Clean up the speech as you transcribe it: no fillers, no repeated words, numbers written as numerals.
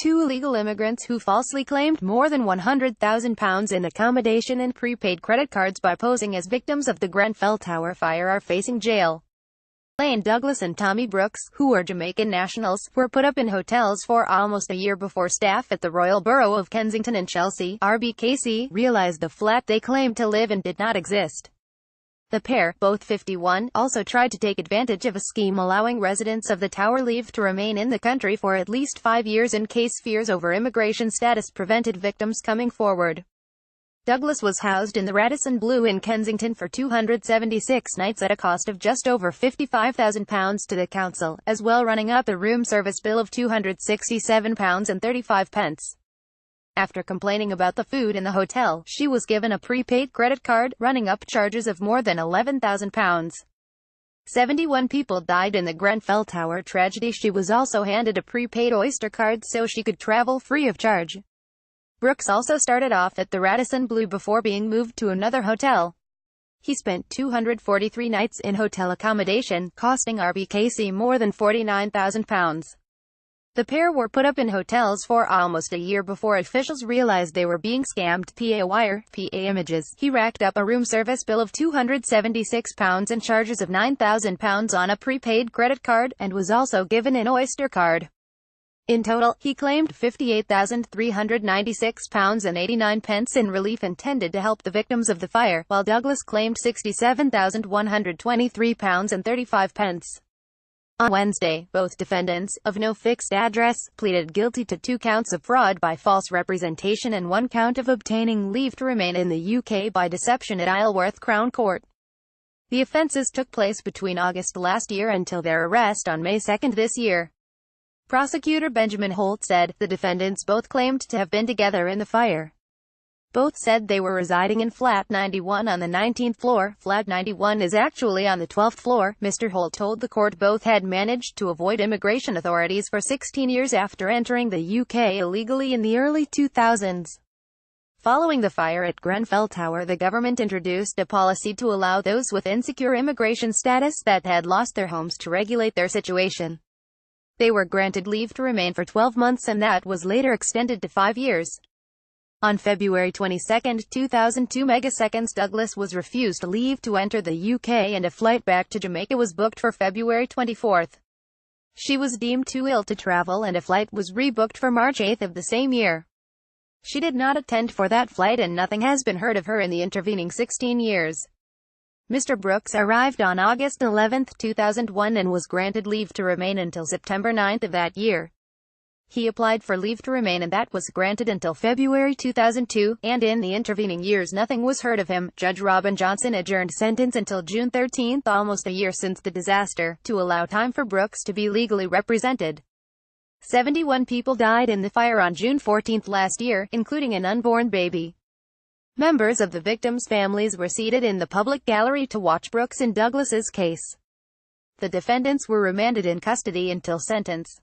two illegal immigrants who falsely claimed more than £100,000 in accommodation and prepaid credit cards by posing as victims of the Grenfell Tower fire are facing jail. Lane Douglas and Tommy Brooks, who are Jamaican nationals, were put up in hotels for almost a year before staff at the Royal Borough of Kensington and Chelsea, RBKC, realized the flat they claimed to live in did not exist. The pair, both 51, also tried to take advantage of a scheme allowing residents of the tower leave to remain in the country for at least 5 years in case fears over immigration status prevented victims coming forward. Douglas was housed in the Radisson Blu in Kensington for 276 nights at a cost of just over £55,000 to the council, as well running up a room service bill of £267.35. After complaining about the food in the hotel, she was given a prepaid credit card, running up charges of more than £11,000. 71 people died in the Grenfell Tower tragedy. She was also handed a prepaid Oyster card so she could travel free of charge. Brooks also started off at the Radisson Blu before being moved to another hotel. He spent 243 nights in hotel accommodation, costing RBKC more than £49,000. The pair were put up in hotels for almost a year before officials realized they were being scammed. PA Wire, PA Images. He racked up a room service bill of £276 and charges of £9,000 on a prepaid credit card, and was also given an Oyster card. In total, he claimed £58,396.89 in relief intended to help the victims of the fire, while Douglas claimed £67,123.35. On Wednesday, both defendants, of no fixed address, pleaded guilty to 2 counts of fraud by false representation and 1 count of obtaining leave to remain in the UK by deception at Isleworth Crown Court. The offences took place between August last year until their arrest on May 2 this year. Prosecutor Benjamin Holt said, the defendants both claimed to have been together in the fire. Both said they were residing in Flat 91 on the 19th floor. Flat 91 is actually on the 12th floor, Mr. Holt told the court. Both had managed to avoid immigration authorities for 16 years after entering the UK illegally in the early 2000s. Following the fire at Grenfell Tower, the government introduced a policy to allow those with insecure immigration status that had lost their homes to regulate their situation. They were granted leave to remain for 12 months and that was later extended to 5 years. On February 22, 2002 megaseconds, Douglas was refused leave to enter the UK and a flight back to Jamaica was booked for February 24. She was deemed too ill to travel and a flight was rebooked for March 8 of the same year. She did not attend for that flight and nothing has been heard of her in the intervening 16 years. Mr. Brooks arrived on August 11, 2001 and was granted leave to remain until September 9 of that year. He applied for leave to remain and that was granted until February 2002, and in the intervening years nothing was heard of him. Judge Robin Johnson adjourned sentence until June 13, almost a year since the disaster, to allow time for Brooks to be legally represented. 71 people died in the fire on June 14 last year, including an unborn baby. Members of the victims' families were seated in the public gallery to watch Brooks and Douglas's case. The defendants were remanded in custody until sentence.